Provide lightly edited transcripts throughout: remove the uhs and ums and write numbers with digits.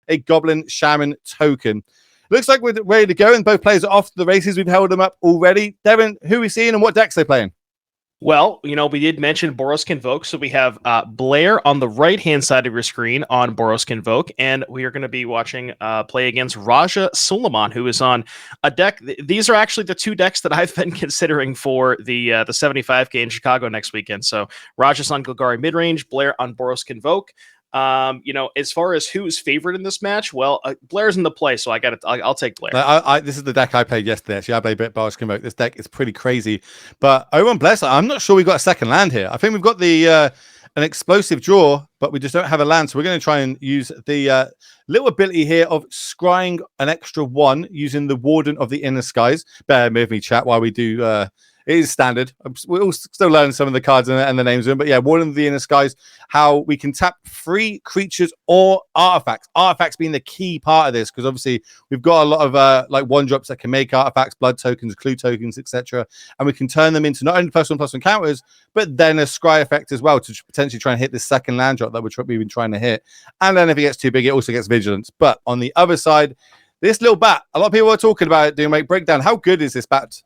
a Goblin Shaman token. Looks like we're ready to go, and both players are off to the races. We've held them up already. Devin, who are we seeing and what decks they playing? Well, we did mention Boros Convoke, so we have Blair on the right-hand side of your screen on Boros Convoke, and we are going to be watching play against Raja Sulaiman, who is on a deck. These are actually the two decks that I've been considering for the 75K in Chicago next weekend. So Raja's on Golgari Midrange, Blair on Boros Convoke. As far as who's favored in this match, well, Blair's in the play, so I'll take Blair. This is the deck I played yesterday. Actually, I played Boros Convoke. This deck is pretty crazy, but over on Blair's, I'm not sure we got a second land here. I think we've got the an explosive draw, but we just don't have a land, so we're going to try and use the little ability here of scrying an extra 1 using the Warden of the Inner Skies. Bear with me, chat, while we do. It is standard. We're all still learning some of the cards and the names of them. But yeah, Warden of the Inner Skies, how we can tap 3 creatures or artifacts. Artifacts being the key part of this, because obviously we've got a lot of like 1-drops that can make artifacts, blood tokens, clue tokens, etc. And we can turn them into not only +1/+1 counters, but then a scry effect as well to potentially try and hit this second land drop that we've been trying to hit. And then if it gets too big, it also gets vigilance. But on the other side, this little bat, a lot of people are talking about it, doing a breakdown. How good is this bat?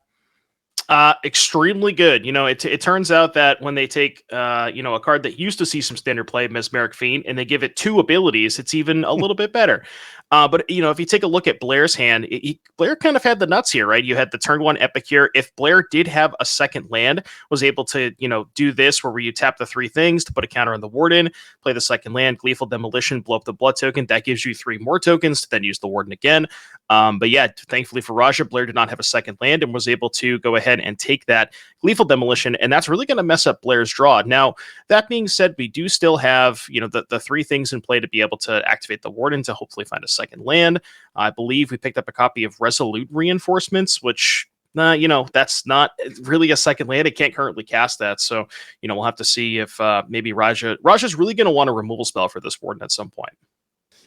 Extremely good. It turns out that when they take, a card that used to see some standard play, Mesmeric Fiend, and they give it 2 abilities, it's even a little bit better. But if you take a look at Blair's hand, Blair kind of had the nuts here, right? You had the turn 1 Epicure. If Blair did have a second land, was able to, do this where you tap the 3 things to put a counter on the Warden, play the second land, Gleeful Demolition, blow up the blood token. That gives you 3 more tokens to then use the Warden again. But yeah, thankfully for Raja, Blair did not have a second land and was able to go ahead and take that Gleeful Demolition, and that's really going to mess up Blair's draw. Now, that being said, we do still have, the 3 things in play to be able to activate the Warden to hopefully find a second land. I believe we picked up a copy of Resolute Reinforcements, which that's not really a second land. It can't currently cast that. So, we'll have to see if maybe Raja's really going to want a removal spell for this Warden at some point.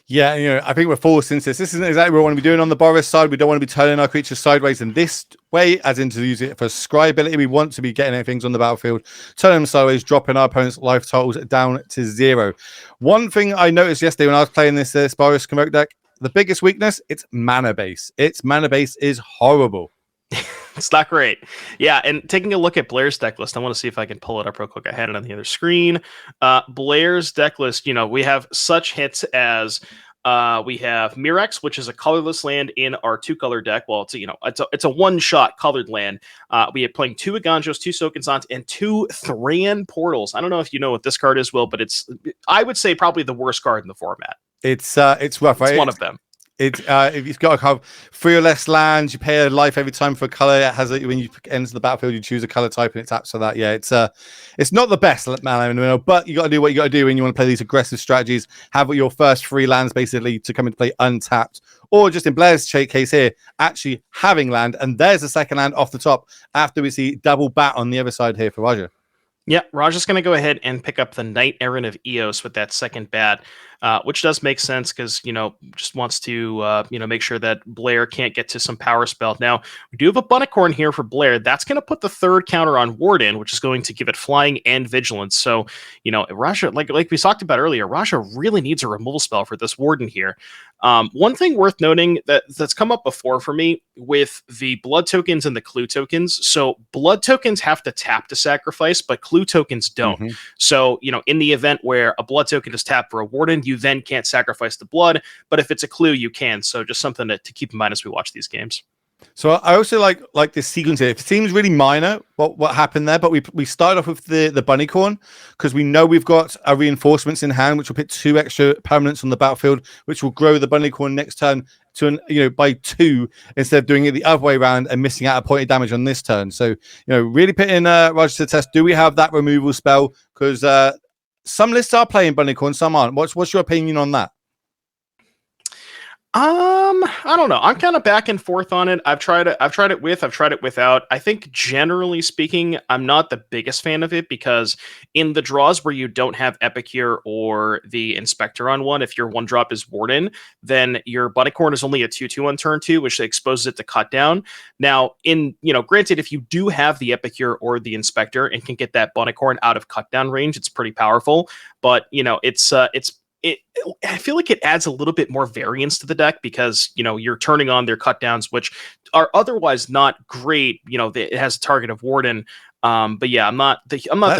Yeah, I think we're forced into this. This isn't exactly what we want to be doing on the Boros side. We don't want to be turning our creatures sideways in this way, as in to use it for scry ability. We want to be getting things on the battlefield, turning them sideways, dropping our opponent's life totals down to 0. One thing I noticed yesterday when I was playing this Boros Convoke deck, the biggest weakness, it's mana base. Its mana base is horrible. It's not great. Yeah, and taking a look at Blair's deck list, I want to see if I can pull it up real quick. I had it on the other screen. Blair's deck list, we have such hits as we have Mirex, which is a colorless land in our 2-color deck. Well, it's a one-shot colored land. We are playing 2 Aganjos, 2 Sokenzans, and 2 Thran Portals. I don't know if you know what this card is, Will, but it's, I would say, probably the worst card in the format. It's rough, right? It's one of them. If you've got to have 3 or less lands, you pay a life every time for a color. It has when you enter the battlefield, you choose a color type and it taps for that. Yeah, it's not the best mana, but you got to do what you got to do when you want to play these aggressive strategies. Have your first 3 lands basically to come into play untapped, or just in Blair's case here, actually having land, and there's a second land off the top after we see double bat on the other side here for Raja. Yeah, Raja's going to go ahead and pick up the Knight Errant of Eos with that second bat, which does make sense because, just wants to, make sure that Blair can't get to some power spell. Now, we do have a Bunnicorn here for Blair. That's going to put the 3rd counter on Warden, which is going to give it flying and vigilance. So, Raja, like we talked about earlier, Raja really needs a removal spell for this Warden here. One thing worth noting that's come up before for me with the blood tokens and the clue tokens. So blood tokens have to tap to sacrifice, but clue tokens don't. Mm-hmm. So, in the event where a blood token is tapped for a Warden, you then can't sacrifice the blood. But if it's a clue, you can. So just something to keep in mind as we watch these games. So I also like this sequence here. It seems really minor what happened there, but we started off with the Bunnicorn because we know we've got our reinforcements in hand, which will put 2 extra permanents on the battlefield, which will grow the Bunnicorn next turn to by 2 instead of doing it the other way around and missing out a point of damage on this turn. So really putting Raja to the test. Do we have that removal spell? Because some lists are playing Bunnicorn, some aren't. What's your opinion on that? I don't know. I'm kind of back and forth on it. I've tried it with, I've tried it without. I think generally speaking, I'm not the biggest fan of it because in the draws where you don't have Epicure or the Inspector on one, if your 1-drop is Warden, then your Bunnicorn is only a 2/2 on turn 2, which exposes it to cut down. Now, granted, if you do have the Epicure or the Inspector and can get that Bunnicorn out of cut down range, it's pretty powerful. But, I feel like it adds a little bit more variance to the deck because, you're turning on their cut downs, which are otherwise not great. It has a target of Warden. But yeah, I'm not the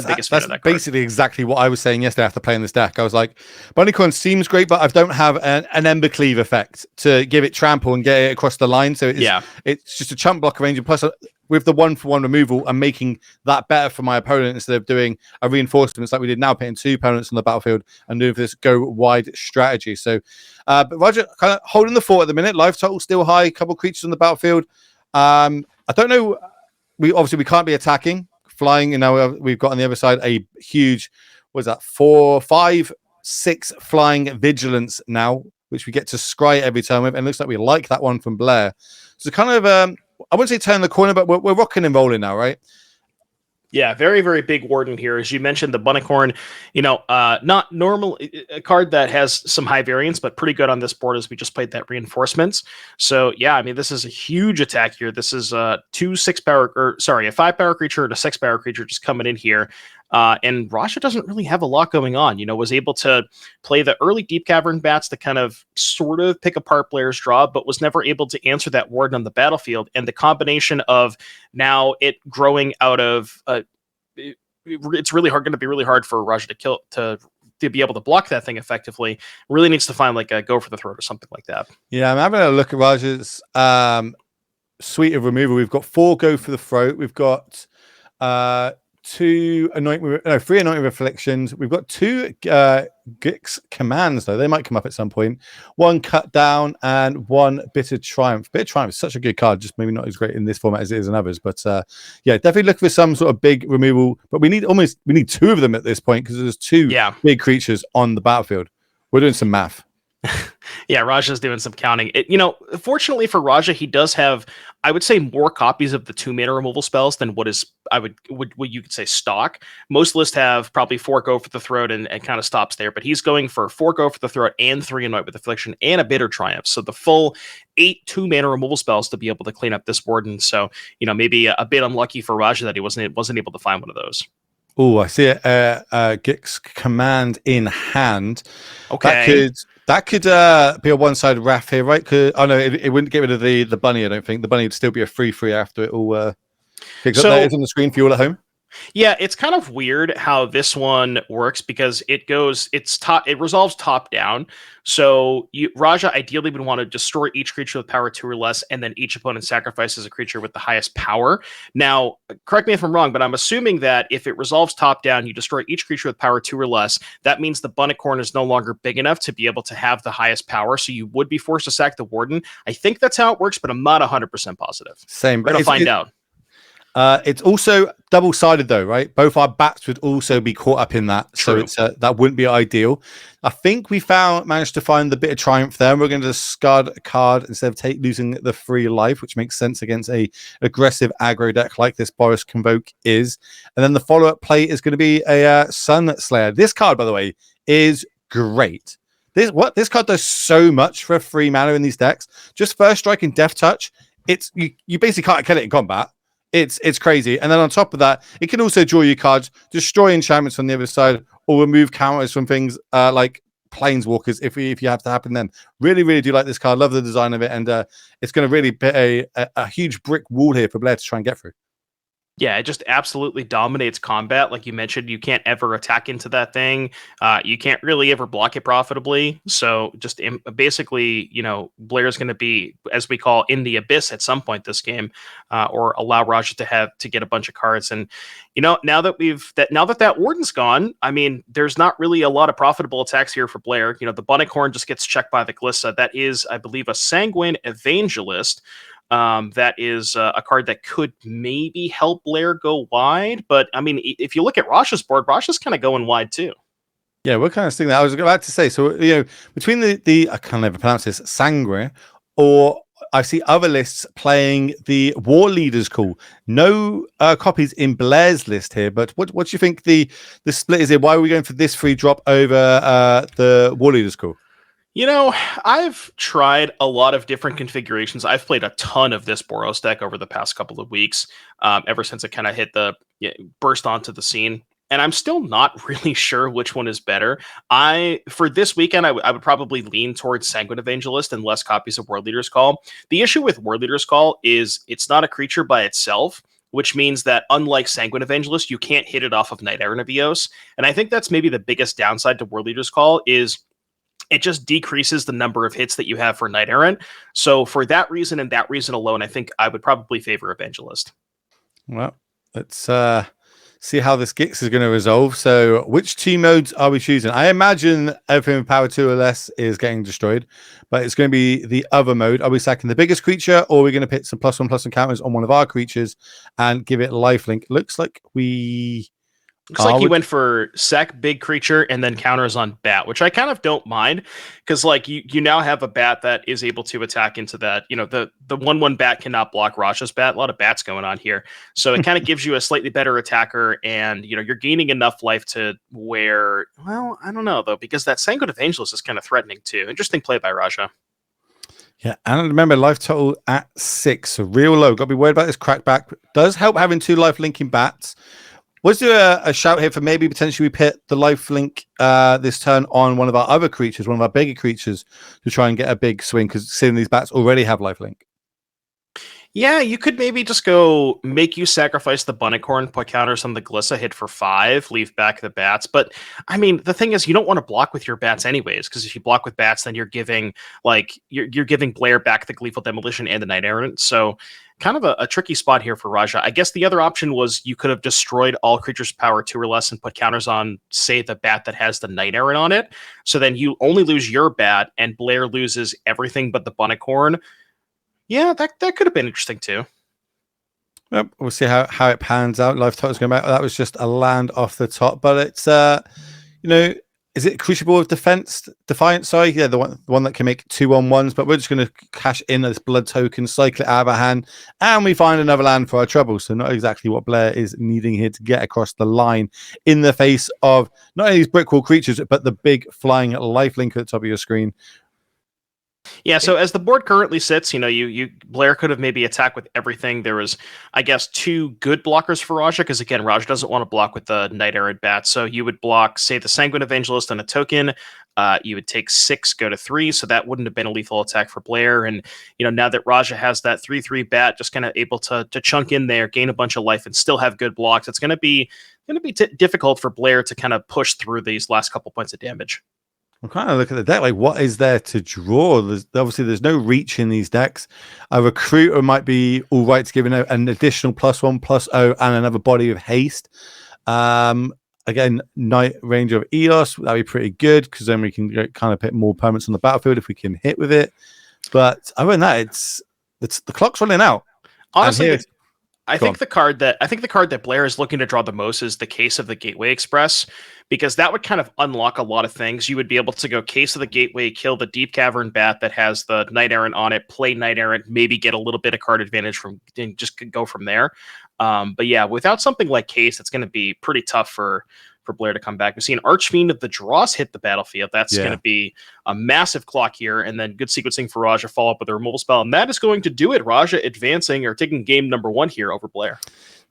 biggest fan of that card. Basically exactly what I was saying yesterday after playing this deck. I was like, Bunnycorn seems great, but I don't have an Ember Cleave effect to give it trample and get it across the line. So it's just a chump block range. And plus, with the 1-for-1 removal, I'm making that better for my opponent instead of doing a reinforcements like we did now, putting 2 opponents on the battlefield and doing this go wide strategy. So, but Roger kind of holding the fort at the minute. Life total still high. A couple creatures on the battlefield. I don't know. We can't be attacking. Flying, we've got on the other side a huge, 4, 5, 6 flying vigilance now, which we get to scry every turn with, and it looks like we like that one from Blair. So kind of, I wouldn't say turn the corner, but we're rocking and rolling now, right? Yeah, very, very big Warden here. As you mentioned, the Bunnicorn, not normal, a card that has some high variance, but pretty good on this board as we just played that reinforcements. So yeah, I mean, this is a huge attack here. This is a 5-power creature and a 6-power creature just coming in here. And Rasha doesn't really have a lot going on, was able to play the early Deep-Cavern Bats to kind of sort of pick apart Blair's draw, but was never able to answer that Warden on the battlefield. And the combination of now it growing out of, it's really going to be really hard for Rasha to be able to block that thing effectively. Really needs to find like a Go for the Throat or something like that. Yeah, I'm having a look at Raja's suite of removal. We've got 4 Go for the Throat. We've got 3 Anoint with Afflictions. We've got 2 Gix commands, though. They might come up at some point. 1 Cut Down and 1 Bitter Triumph. Bitter Triumph is such a good card, just maybe not as great in this format as it is in others. But yeah, definitely look for some sort of big removal. But we need 2 of them at this point because there's 2 big creatures on the battlefield. We're doing some math. Yeah, Raja's doing some counting. Fortunately for Raja, he does have, I would say, more copies of the 2-mana removal spells than what you could say stock. Most lists have probably 4 Go for the Throat and kind of stops there, but he's going for 4 Go for the Throat and 3 Anoint with Affliction and a Bitter Triumph. So the full 8 2-mana removal spells to be able to clean up this Warden. So, maybe a bit unlucky for Raja that he wasn't able to find one of those. Oh, I see it. Gix command in hand. Okay. That could be a one-sided Wrath here, right? No, it wouldn't get rid of the bunny, I don't think. The bunny would still be a 3/3 after it all picks up. That is on the screen for you all at home. Yeah, it's kind of weird how this one works because it resolves top down. So Raja ideally would want to destroy each creature with power 2 or less, and then each opponent sacrifices a creature with the highest power. Now, correct me if I'm wrong, but I'm assuming that if it resolves top down, you destroy each creature with power 2 or less. That means the Bunnicorn is no longer big enough to be able to have the highest power, so you would be forced to sack the Warden. I think that's how it works, but I'm not 100% positive. Same. We're going to find out. It's also double-sided, though, right? Both our bats would also be caught up in that, True. So that wouldn't be ideal. I think we managed to find the bit of triumph there. We're going to discard a card instead of losing the 3 life, which makes sense against a aggressive aggro deck like this Boros Convoke is. And then the follow-up play is going to be a Sunslayer. This card, by the way, is great. This card does so much for 3 mana in these decks. Just first strike and death touch. You basically can't kill it in combat. It's crazy. And then on top of that, it can also draw you cards, destroy enchantments on the other side, or remove counters from things like Planeswalkers if you have to happen then. Really, really do like this card. Love the design of it. And it's going to really be a huge brick wall here for Blair to try and get through. Yeah, it just absolutely dominates combat. Like you mentioned, you can't ever attack into that thing. You can't really ever block it profitably. So just basically, Blair's going to be, as we call, in the abyss at some point this game, or allow Raja to get a bunch of cards. And now that that Warden's gone, I mean, there's not really a lot of profitable attacks here for Blair. The Bunnicorn just gets checked by the Glissa. That is, I believe, a Sanguine Evangelist. That is a card that could maybe help Blair go wide. But, I mean, if you look at Rasha's board, Rasha's kind of going wide, too. Yeah, we're kind of seeing that. I was about to say, so, between the I can't never pronounce this, Sangre, or I see other lists playing the War Leaders call. No copies in Blair's list here, but what do you think the split is here? Why are we going for this free drop over the War Leaders call? I've tried a lot of different configurations. I've played a ton of this Boros deck over the past couple of weeks, ever since it kind of burst onto the scene. and I'm still not really sure which one is better. For this weekend, I would probably lean towards Sanguine Evangelist and less copies of World Leader's Call. The issue with World Leader's Call is it's not a creature by itself, which means that unlike Sanguine Evangelist, you can't hit it off of Knight Errant Evios. And I think that's maybe the biggest downside to World Leader's Call is it just decreases the number of hits that you have for Knight Errant. So for that reason and that reason alone, I think I would probably favor Evangelist. Well, let's see how this Gix is going to resolve. So which 2 modes are we choosing? I imagine everything with power 2 or less is getting destroyed, but it's going to be the other mode. Are we sacking the biggest creature, or are we going to put some +1/+1 counters on one of our creatures and give it lifelink? Looks like we... Looks like he went for sack big creature and then counters on bat, which I kind of don't mind because like you now have a bat that is able to attack into that. You know, the 1/1 bat cannot block Raja's bat. A lot of bats going on here. So it kind of gives you a slightly better attacker, and you know, you're gaining enough life to where, well, I don't know though, because that Sanguine Evangelist is kind of threatening too. Interesting play by Raja. Yeah, and remember, life total at 6, so real low. Got to be worried about this crackback. Does help having 2 life linking bats. Was there a shout here for maybe potentially we put the life link this turn on one of our other creatures, one of our bigger creatures, to try and get a big swing, because seeing these bats already have life link? Yeah, you could maybe just go make you sacrifice the Bunnicorn, put counters on the Glissa, hit for 5, leave back the bats. But I mean, the thing is, you don't want to block with your bats anyways, because if you block with bats, then you're giving you're giving Blair back the Gleeful Demolition and the Knight Errant. So kind of a tricky spot here for Raja. I guess the other option was you could have destroyed all creatures power 2 or less and put counters on, say, the bat that has the Knight Errant on it. So then you only lose your bat, and Blair loses everything but the Bunnicorn. Yeah, that could have been interesting too. Yep, we'll see how it pans out. Life total's going back. That was just a land off the top, but it's you know, is it Crucible of Defiance? Sorry, yeah, the one that can make 2/1s. But we're just going to cash in this blood token, cycle it out of our hand, and we find another land for our trouble. So not exactly what Blair is needing here to get across the line in the face of not only these brick wall creatures, but the big flying lifelink at the top of your screen. Yeah, so as the board currently sits, you know, you Blair could have maybe attacked with everything. There was, I guess, 2 good blockers for Raja, because again, Raja doesn't want to block with the Knight Errant Bat. So you would block, say, the Sanguine Evangelist and a token. You would take 6, go to 3, so that wouldn't have been a lethal attack for Blair. And you know, now that Raja has that 3/3 bat, just kind of able to chunk in there, gain a bunch of life, and still have good blocks, it's going to be difficult for Blair to kind of push through these last couple points of damage. I'm kind of looking at the deck, like what is there to draw? There's no reach in these decks. A recruiter might be all right to give an additional +1/+0 and another body of haste. Again, Night Ranger of Eos, that'd be pretty good, because then we can kind of put more permanents on the battlefield if we can hit with it. But other than that, it's the clock's running out. Honestly, I think the card that Blair is looking to draw the most is the Case of the Gateway Express, because that would kind of unlock a lot of things. You would be able to go Case of the Gateway, kill the Deep-Cavern Bat that has the Knight Errant on it, play Knight Errant, maybe get a little bit of card advantage and just go from there. But yeah, without something like Case, it's going to be pretty tough for Blair to come back. We've seen Archfiend of the Dross hit the battlefield. That's going to be a massive clock here, and then good sequencing for Raja, follow up with a removal spell, and that is going to do it. Raja advancing or taking game number 1 here over Blair.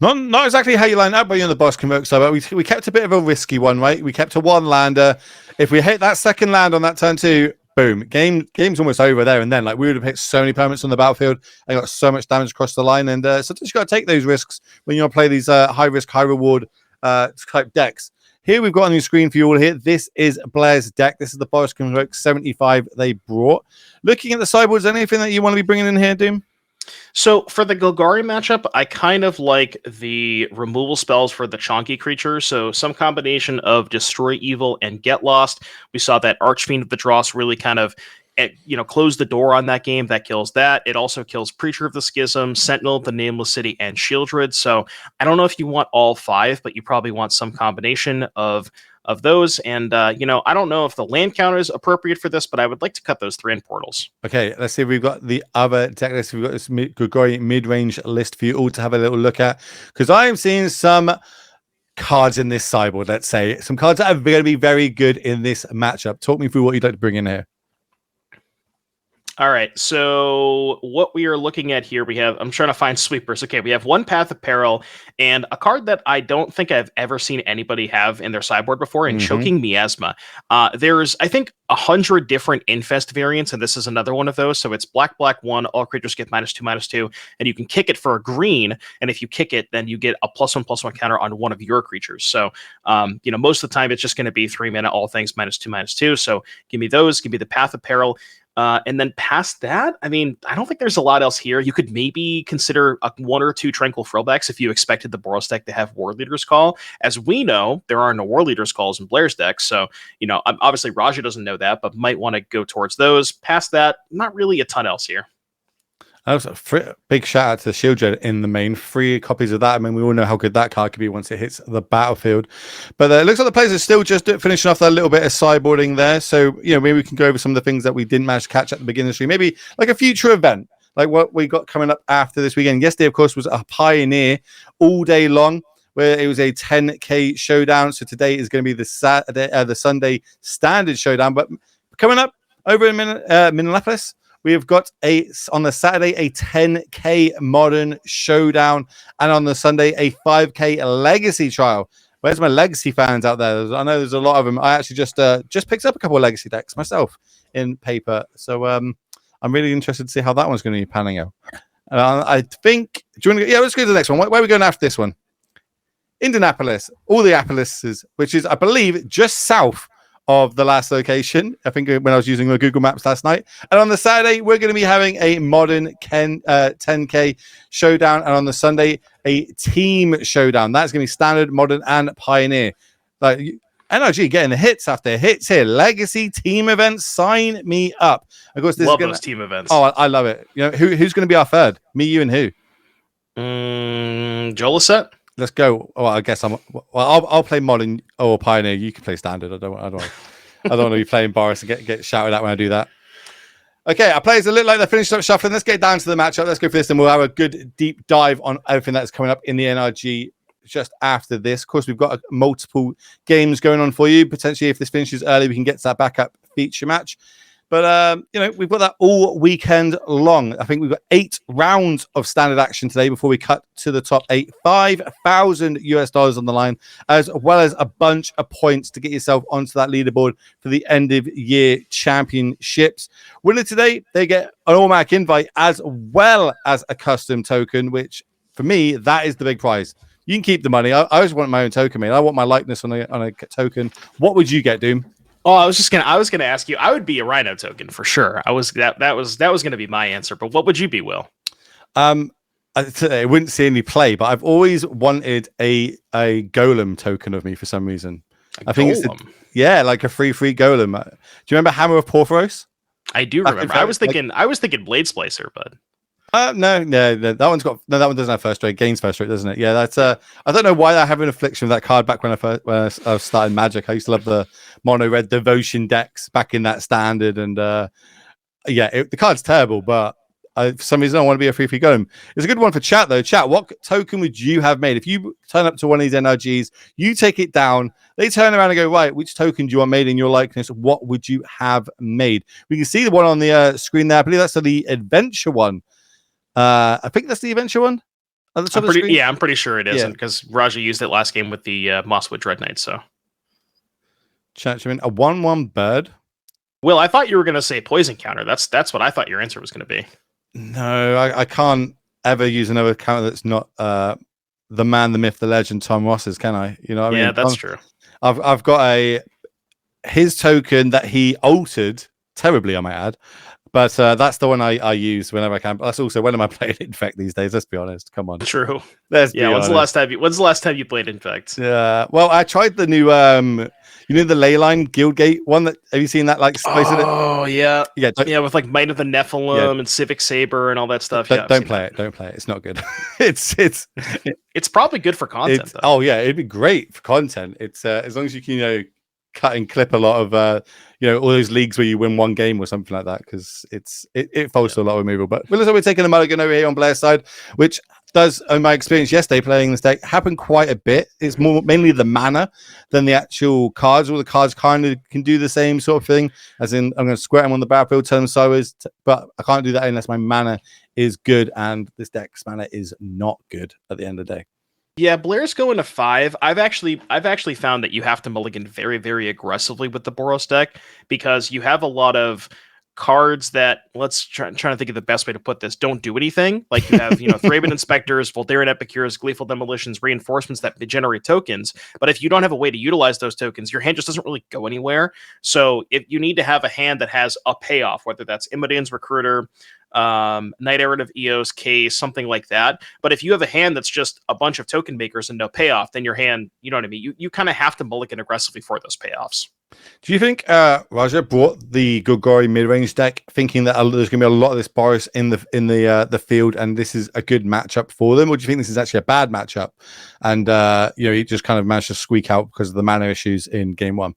Not exactly how you line up, but you're on the boss Convoke side. But we kept a bit of a risky one, right? We kept a 1-lander. If we hit that second land on that turn 2, boom, game's almost over there and then. Like, we would have hit so many permanents on the battlefield and got so much damage across the line. And sometimes you got to take those risks when you play these high risk, high reward type decks. Here we've got on your screen for you all here. This is Blair's deck. This is the Boros Convoke 75 they brought. Looking at the sideboard, is there anything that you want to be bringing in here, Doom? So for the Golgari matchup, I kind of like the removal spells for the chonky creatures. So some combination of Destroy Evil and Get Lost. We saw that Archfiend of the Dross really kind of close the door on that game. That kills that. It also kills Preacher of the Schism, Sentinel of the Nameless City, and Sheoldred. So I don't know if you want all 5, but you probably want some combination of those. And I don't know if the land counter is appropriate for this, but I would like to cut those 3 in portals. Okay, let's see if we've got the other deck list. We've got this Golgari mid-range list for you all to have a little look at, because I am seeing some cards in this sideboard. Let's say some cards that are going to be very good in this matchup. Talk me through what you'd like to bring in here. All right, so what we are looking at here, I'm trying to find sweepers. Okay, we have one Path of Peril and a card that I don't think I've ever seen anybody have in their sideboard before, in Choking Miasma. There's, I think, 100 different Infest variants, and this is another one of those. So it's black, black, one, all creatures get -2/-2, and you can kick it for a green, and if you kick it, then you get a +1/+1 counter on one of your creatures. So, most of the time it's just going to be 3 mana, all things -2/-2. So give me those, give me the Path of Peril. And then past that, I mean, I don't think there's a lot else here. You could maybe consider 1 or 2 Tranquil Throwbacks if you expected the Boros deck to have War Leader's Call. As we know, there are no War Leader's Calls in Blair's deck, so, obviously Raja doesn't know that, but might want to go towards those. Past that, not really a ton else here. Big shout out to Sheoldred in the main. 3 copies of that. I mean, we all know how good that card could be once it hits the battlefield. But it looks like the players are still just finishing off that little bit of sideboarding there. So, maybe we can go over some of the things that we didn't manage to catch at the beginning of the stream. Maybe like a future event, like what we got coming up after this weekend. Yesterday, of course, was a Pioneer all day long, where it was a 10K showdown. So today is going to be the Sunday Standard Showdown. But coming up over in Minneapolis, we have got on the Saturday a 10K Modern Showdown, and on the Sunday a 5K Legacy Trial. Where's my Legacy fans out there? I know there's a lot of them. I actually just picked up a couple of Legacy decks myself in paper, so I'm really interested to see how that one's going to be panning out. I think. Do you want to? Yeah, let's go to the next one. Where are we going after this one? Indianapolis, all the Appalises, which is, I believe, just south of the last location. I think when I was using the Google Maps last night. And on the Saturday, we're going to be having a modern 10K showdown. And on the Sunday, a team showdown. That's going to be standard, modern, and pioneer. Like NRG getting the hits after hits here. Legacy team events, sign me up. Of course, this love is those team events. Oh, I love it. Who's going to be our third? Me, you, and who? Jolisette? Let's go. Well, I guess I'll play modern or pioneer. You can play standard. I don't want to be playing Boros and get shouted at when I do that. Okay, our players look like they're finished up shuffling. Let's get down to the matchup. Let's go for this, and we'll have a good deep dive on everything that's coming up in the NRG just after this. Of course, we've got multiple games going on for you. Potentially, if this finishes early, we can get to that backup feature match. But, we've got that all weekend long. I think we've got 8 rounds of standard action today before we cut to the top 8. $5,000 on the line, as well as a bunch of points to get yourself onto that leaderboard for the end of year championships. Winner today, they get an automatic invite as well as a custom token, which for me, that is the big prize. You can keep the money. I just want my own token, man. I want my likeness on a token. What would you get, Doom? Oh, I was gonna ask you. I would be a Rhino token for sure. That was gonna be my answer. But what would you be, Will? I wouldn't see any play, but I've always wanted a golem token of me for some reason. I think it's like a free golem. Do you remember Hammer of Porphyros? I do remember. I was thinking Blade Splicer, but no, that one doesn't have first rate. Gains first rate, doesn't it? Yeah, that's I don't know why I have an affliction with that card back when I started Magic. I used to love the mono red devotion decks back in that standard, and the card's terrible, but for some reason I want to be a free golem. It's a good one for chat though. Chat, what token would you have made if you turn up to one of these NRGs? You take it down. They turn around and go, right, which token do you want made in your likeness? What would you have made? We can see the one on the screen there. I believe that's the adventure one. I think that's the adventure one. I'm pretty sure it isn't because Raja used it last game with the Mosswood Dreadknight. So, Churchman, a 1/1 bird. Will, I thought you were going to say poison counter. That's what I thought your answer was going to be. No, I can't ever use another counter that's not the man, the myth, the legend, Tom Ross's. Can I? You know what I mean? Yeah, that's true. I've got his token that he altered terribly, I might add. But that's the one I use whenever I can. But that's also when am I playing Infect these days? Let's be honest. Come on. True. Let's be honest. When's the last time you played Infect? Yeah. Well, I tried the new the Leyline Guildgate one. Have you seen that? Oh yeah. Yeah. With like Might of the Nephilim and Civic Saber and all that stuff. Don't play it. Don't play it. It's not good. It's probably good for content. Though. Oh yeah, it'd be great for content. It's as long as you can cut and clip a lot of all those leagues where you win one game or something like that, because it falls to a lot of removal. But we're taking a mulligan over here on Blair's side, which does, in my experience yesterday playing this deck, happen quite a bit. It's more mainly the mana than the actual cards. All the cards kind of can do the same sort of thing, as in I'm going to squirt them on the battlefield, turn them sideways, but I can't do that unless my mana is good, and this deck's mana is not good at the end of the day. Yeah, Blair's going to 5. I've actually found that you have to mulligan very, very aggressively with the Boros deck because you have a lot of cards that trying to think of the best way to put this. Don't do anything. Like you have, Thraben Inspectors, Voldaren Epicures, Gleeful Demolitions, Reinforcements that generate tokens. But if you don't have a way to utilize those tokens, your hand just doesn't really go anywhere. So if you need to have a hand that has a payoff, whether that's Imodan's Recruiter, Night Errant of Eos, Case, something like that. But if you have a hand that's just a bunch of token makers and no payoff, then your hand, you know what I mean? You kind of have to mulligan aggressively for those payoffs. Do you think Raja brought the Golgari Midrange deck thinking that there's going to be a lot of this Boros in the field, and this is a good matchup for them, or do you think this is actually a bad matchup, and he just kind of managed to squeak out because of the mana issues in game 1?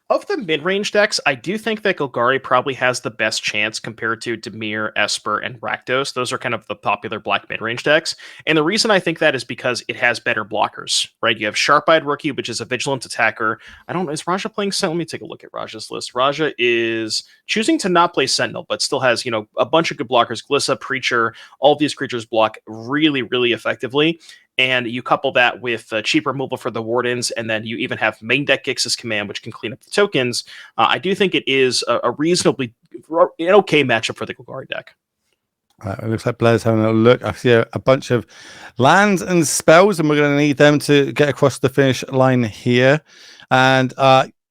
Of the mid-range decks, I do think that Golgari probably has the best chance compared to Dimir, Esper, and Rakdos. Those are kind of the popular black mid-range decks. And the reason I think that is because it has better blockers, right? You have Sharp-Eyed Rookie, which is a vigilant attacker. Is Raja playing Sentinel? Let me take a look at Raja's list. Raja is choosing to not play Sentinel, but still has, a bunch of good blockers. Glissa, Preacher, all of these creatures block really, really effectively. And you couple that with cheap removal for the Wardens, and then you even have main deck Gix's Command, which can clean up the tokens. I do think it is a reasonably okay matchup for the Golgari deck. It looks like Blair's having a look. I see a bunch of lands and spells, and we're going to need them to get across the finish line here. And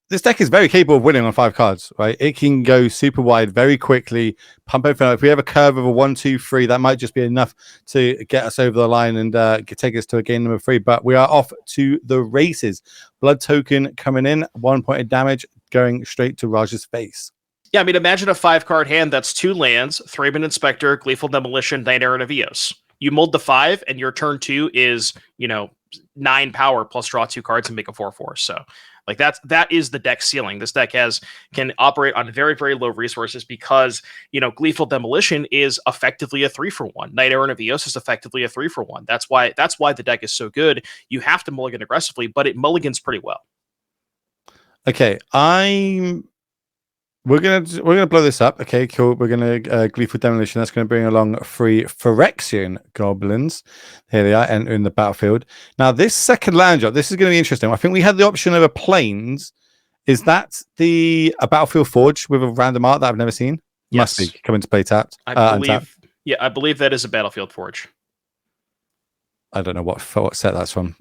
this deck is very capable of winning on 5 cards, right? It can go super wide very quickly, pump everything out. If we have a curve of a 1, 2, 3, that might just be enough to get us over the line and take us to a game number 3. But we are off to the races. Blood token coming in, 1 point of damage, going straight to Raj's face. Yeah, I mean, imagine a 5-card hand that's 2 lands, Thraben Inspector, Gleeful Demolition, Night Errant of Eos. You mold the 5, and your turn 2 is, 9 power plus draw 2 cards and make a 4/4. So, that is the deck ceiling. This deck can operate on very, very low resources because, Gleeful Demolition is effectively a 3-for-1. Night Errant of Eos is effectively a 3-for-1. That's why the deck is so good. You have to mulligan aggressively, but it mulligans pretty well. Okay, we're gonna blow this up. Okay, cool. We're gonna Gleeful Demolition. That's gonna bring along 3 Phyrexian goblins. Here they are entering the battlefield. Now, this second land drop, this is gonna be interesting. I think we had the option of a plains. Is that a Battlefield Forge with a random art that I've never seen? Yes. Must be coming to play tapped. I believe that is a Battlefield Forge. I don't know what set that's from.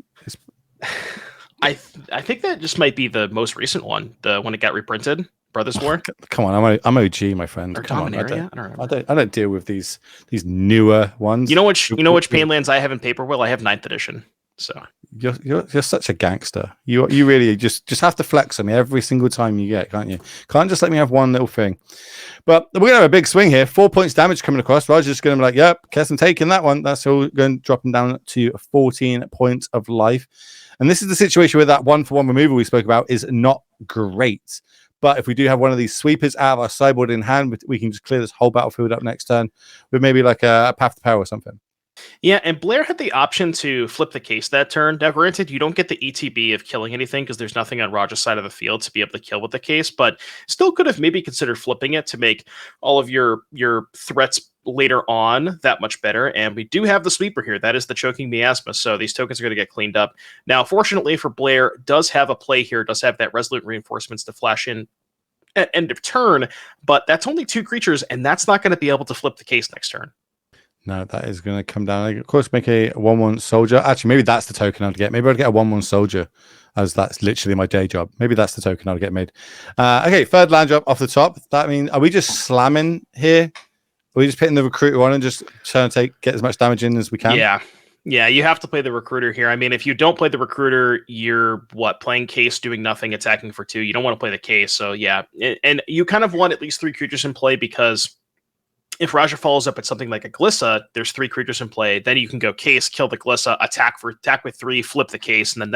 I think that just might be the most recent one, the when it got reprinted. Brothers War. Come on, I'm OG, my friend. Or Come on, I don't deal with these newer ones. You know which Painlands I have in paper? Well, I have 9th edition. So you're such a gangster. You really just have to flex on me every single time you get, can't you? Can't just let me have one little thing. But we're gonna have a big swing here. 4 points damage coming across. Roger's just gonna be like, yep, Kesson taking that one. That's all going dropping down to 14 points of life. And this is the situation where that 1-for-1 removal we spoke about is not great. But if we do have one of these sweepers out of our sideboard in hand, we can just clear this whole battlefield up next turn with maybe like a Path to Power or something. Yeah, and Blair had the option to flip the case that turn. Now, granted, you don't get the ETB of killing anything because there's nothing on Roger's side of the field to be able to kill with the case, but still could have maybe considered flipping it to make all of your threats later on that much better. And we do have the sweeper here. That is the Choking Miasma, so these tokens are going to get cleaned up. Now, fortunately for Blair, does have a play here, does have that Resolute Reinforcements to flash in at end of turn, but that's only 2 creatures, and that's not going to be able to flip the case next turn. No, that is going to come down. Of course, make a 1/1 soldier. Actually, maybe that's the token I'd get. Maybe I'd get a 1/1 soldier, as that's literally my day job. Maybe that's the token I'd get made. Okay, 3rd land drop off the top. That means, are we just slamming here? Are we just hitting the recruiter on and just trying to get as much damage in as we can? Yeah, you have to play the recruiter here. I mean, if you don't play the recruiter, you're playing case, doing nothing, attacking for 2. You don't want to play the case. So yeah, and you kind of want at least 3 creatures in play because if Raja follows up at something like a Glissa, there's 3 creatures in play. Then you can go case, kill the Glissa, attack with 3, flip the case, and then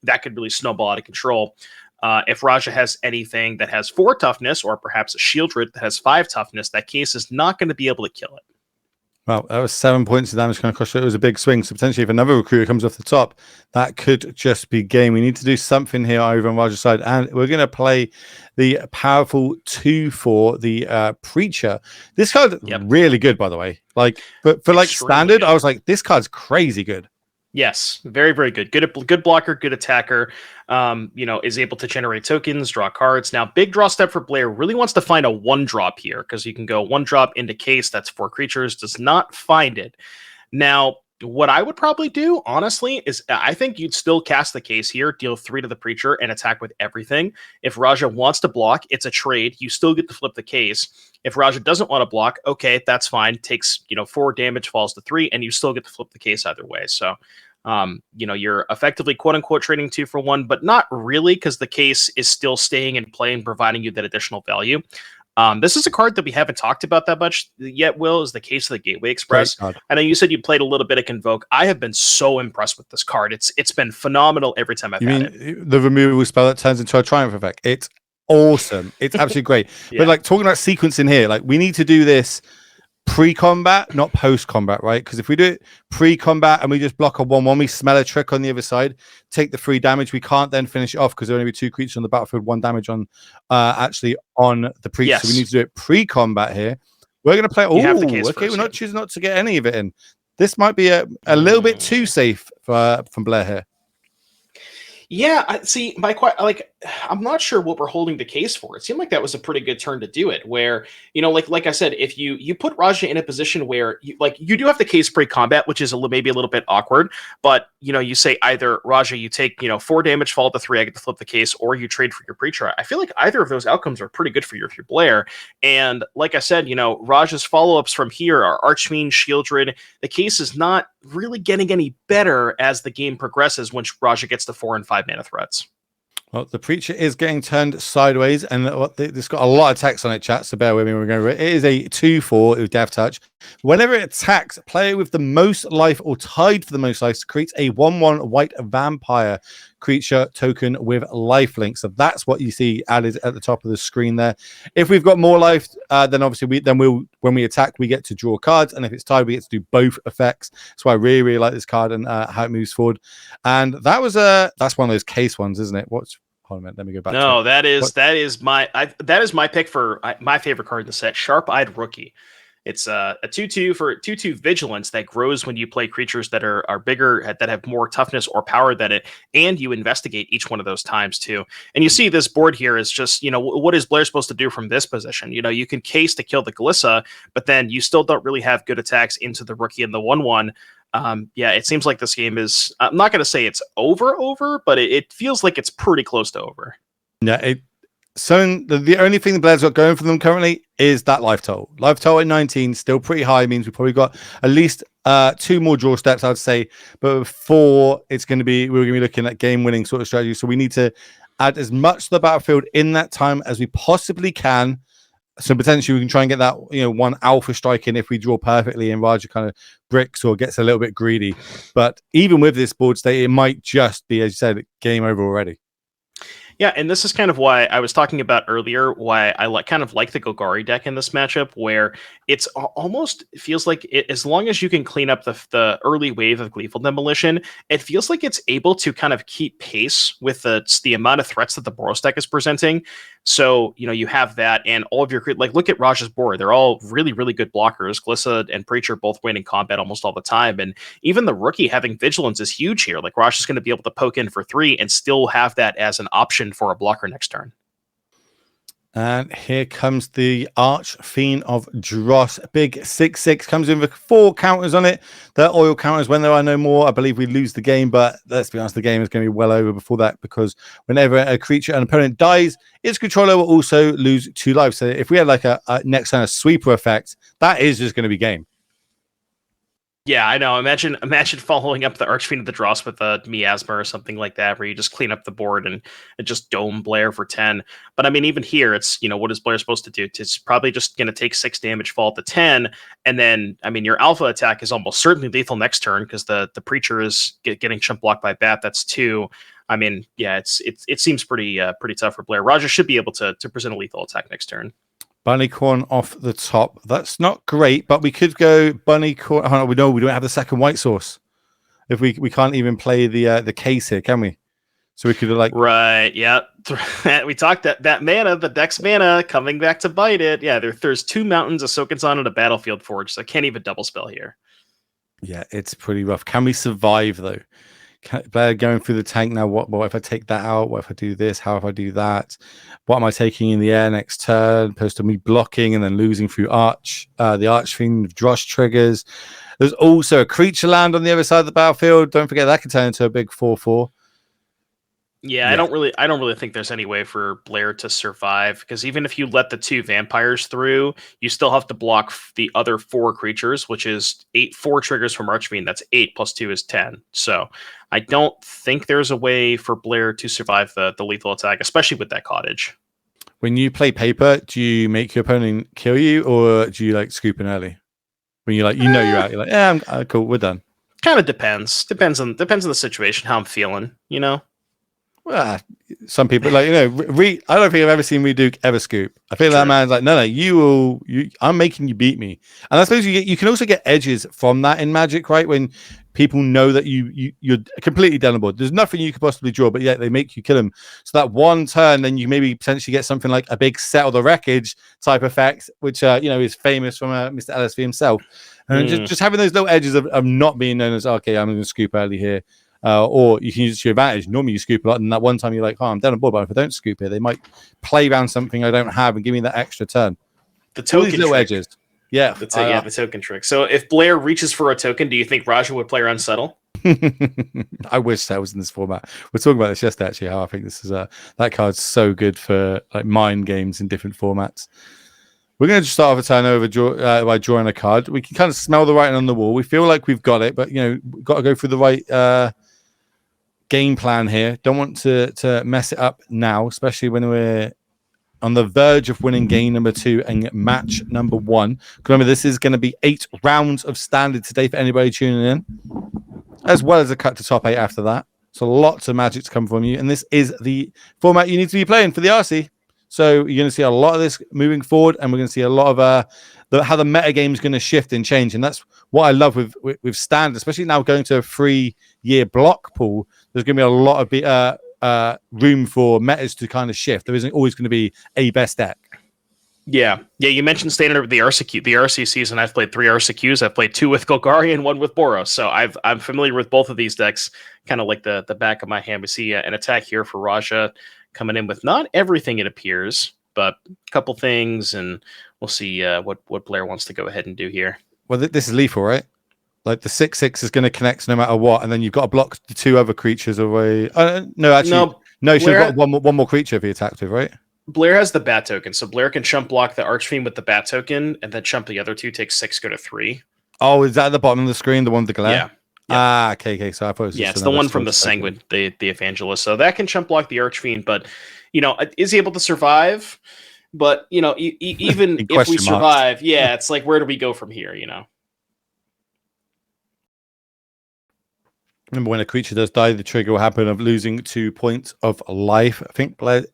that could really snowball out of control. If Raja has anything that has 4 toughness, or perhaps a Sheoldred that has 5 toughness, that case is not going to be able to kill it. Well, that was 7 points of damage kind of cost. It was a big swing. So potentially if another recruiter comes off the top, that could just be game. We need to do something here over on Raja's side. And we're going to play the powerful 2/4, the Preacher. This card, really good, by the way. Like, but for like standard, I was like, this card's crazy good. Yes, very, very good. Good blocker, good attacker. Is able to generate tokens, draw cards. Now, big draw step for Blair. Really wants to find a 1-drop here because you can go 1-drop into case. That's 4 creatures. Does not find it. Now, what I would probably do, honestly, is I think you'd still cast the case here, deal 3 to the Preacher, and attack with everything. If Raja wants to block, it's a trade. You still get to flip the case. If Raja doesn't want to block, okay, that's fine. Takes 4 damage, falls to 3, and you still get to flip the case either way. So, you're effectively quote unquote trading 2 for 1, but not really because the case is still staying in play and providing you that additional value. This is a card that we haven't talked about that much yet, Will, is the Case of the Gateway Express. I know you said you played a little bit of Convoke. I have been so impressed with this card. It's been phenomenal every time I've had it. The removal spell that turns into a Triumph effect? It's awesome. It's absolutely great. Yeah. But like talking about sequencing here, like we need to do this pre-combat, not post-combat, right? Because if we do it pre-combat and we just block a 1/1, we smell a trick on the other side, take the 3 damage, we can't then finish it off because there will only be 2 creatures on the battlefield, 1 damage on actually on the Preacher. Yes. So we need to do it pre-combat here. We're going to play. Oh, okay. First, we're not choosing not to get any of it in. This might be a little bit too safe from Blair here. Yeah, I'm not sure what we're holding the case for. It seemed like that was a pretty good turn to do it. Where like I said, if you put Raja in a position where you do have the case pre-combat, which is maybe a little bit awkward, but you say either Raja, you take 4 damage, fall to 3, I get to flip the case, or you trade for your Preacher. I feel like either of those outcomes are pretty good for your Blair. And like I said, Raja's follow-ups from here are Archfiend, Sheoldred. The case is not really getting any better as the game progresses when Raja gets to 4 and 5 mana threats. Well, the Preacher is getting turned sideways, and this got a lot of text on it, chat, so bear with me. We're going over it. It is a 2/4 with Death Touch. Whenever it attacks, player with the most life or tied for the most life creates a 1/1 white vampire creature token with lifelink. So that's what you see added at the top of the screen there. If we've got more life, then obviously when we attack, we get to draw cards, and if it's tied, we get to do both effects. That's why I really, really like this card and how it moves forward. And that's one of those case ones, isn't it? Hold on a minute, let me go back. No, that is my pick for my favorite card in the set, Sharp-Eyed Rookie. It's a 2/2 for 2/2 vigilance that grows when you play creatures that are bigger, that have more toughness or power than it, and you investigate each one of those times too. And you see this board here is just, what is Blair supposed to do from this position? You can case to kill the Glissa, but then you still don't really have good attacks into the Rookie and the 1/1. It seems like this game is, I'm not going to say it's over, but it feels like it's pretty close to over. Yeah, so the only thing the Blair's got going for them currently is that life total. Life total at 19, still pretty high, means we probably got at least 2 more draw steps, I'd say. But before we're going to be looking at game-winning sort of strategy. So we need to add as much to the battlefield in that time as we possibly can. So potentially we can try and get that 1 alpha strike in if we draw perfectly and Raja kind of bricks or gets a little bit greedy. But even with this board state, it might just be, as you said, game over already. Yeah, and this is kind of why I was talking about earlier, why I kind of like the Golgari deck in this matchup, where it's almost feels like as long as you can clean up the early wave of Gleeful Demolition, it feels like it's able to kind of keep pace with the amount of threats that the Boros deck is presenting. So, you have that, and all of your, look at Raja's board. They're all really, really good blockers. Glissa and Preacher both win in combat almost all the time, and even the Rookie having Vigilance is huge here. Like, Raja's going to be able to poke in for 3 and still have that as an option for a blocker next turn. And here comes the Archfiend of Dross. Big 6/6 comes in with 4 counters on it. The oil counters, when there are no more, I believe we lose the game. But let's be honest, the game is going to be well over before that, because whenever a creature, an opponent dies, its controller will also lose 2 lives. So if we had like a next turn a sweeper effect, that is just going to be game. Yeah, I know. Imagine following up the Archfiend of the Dross with a Miasma or something like that, where you just clean up the board and just dome Blair for 10. But I mean, even here, it's, what is Blair supposed to do? It's probably just going to take 6 damage, fall to 10. And then, I mean, your alpha attack is almost certainly lethal next turn, because the Preacher is getting chump blocked by Bat. That's 2. I mean, yeah, it seems pretty tough for Blair. Raja should be able to present a lethal attack next turn. Bunnycorn off the top. That's not great, but we could go Bunnycorn. Oh, no, we know we don't have the second white source. If we can't even play the case here, can we? So we could like right, yeah. We talked that mana, the Dex mana coming back to bite it. Yeah, there's 2 mountains, a Sokensan, and a Battlefield Forge. So I can't even double spell here. Yeah, it's pretty rough. Can we survive though? Blair going through the tank now. What if I take that out? What if I do this? How if I do that? What am I taking in the air next turn? Opposed to me blocking and then losing through the Archfiend Dross triggers. There's also a creature land on the other side of the battlefield. Don't forget that can turn into a big 4/4. Yeah, I don't really think there's any way for Blair to survive, because even if you let the 2 vampires through, you still have to block the other 4 creatures, which is 4 triggers from Archfiend. That's 8 plus 2 is 10. So I don't think there's a way for Blair to survive the lethal attack, especially with that cottage. When you play paper, do you make your opponent kill you, or do you like scoop in early? When you're like, you're out, you're like, yeah, I'm cool, we're done. Kind of depends. Depends on the situation, how I'm feeling, you know. Well, some people like, I don't think I've ever seen Reduke ever scoop. I feel that man's like, no, I'm making you beat me. And I suppose you can also get edges from that in Magic, right? When people know that you're completely down the board. There's nothing you could possibly draw, but yet they make you kill them. So that one turn, then you maybe potentially get something like a big Settle the Wreckage type effect, which is famous from Mr. LSV himself. And just having those little edges of not being known as, okay, I'm going to scoop early here. Or you can use your advantage. Normally you scoop a lot, and that one time you're like, oh, I'm down on board, but if I don't scoop here, they might play around something I don't have and give me that extra turn. The token little trick. Edges. Yeah. The token trick. So if Blair reaches for a token, do you think Raja would play around Settle? I wish that was in this format. We're talking about this yesterday, actually, how I think this is that card's so good for like mind games in different formats. We're going to just start off a turn by drawing a card. We can kind of smell the writing on the wall. We feel like we've got it, but we've got to go through the right game plan here. Don't want to mess it up now, especially when we're on the verge of winning game number 2 and match number 1. Remember, this is going to be 8 rounds of standard today for anybody tuning in, as well as a cut to top 8 after that. So lots of Magic to come from you, and this is the format you need to be playing for the RC. So you're going to see a lot of this moving forward, and we're going to see a lot of how the meta game is going to shift and change. And that's what I love with standard, especially now going to a 3-year block pool. There's going to be a lot of room for metas to kind of shift. There isn't always going to be a best deck. Yeah. You mentioned standard the RC season. I've played 3 RCQs. I've played 2 with Golgari and 1 with Boros. So I'm familiar with both of these decks, kind of like the back of my hand. We see an attack here for Raja coming in with not everything, it appears, but a couple things, and we'll see what Blair wants to go ahead and do here. Well, this is lethal, right? Like the 6/6 is going to connect no matter what, and then you've got to block the 2 other creatures away. No, she's got one more creature if he attacked with, right? Blair has the bat token, so Blair can chump block the Archfiend with the bat token, and then chump the other 2, take 6, go to 3. Oh, is that at the bottom of the screen, the one with the glare? Yeah. Okay. So I thought it was it's the one from the Sanguine, the Evangelist. So that can chump block the Archfiend, but is he able to survive? But even if we survive, it's like, where do we go from here? Remember, when a creature does die, the trigger will happen of losing 2 points of life. I think, like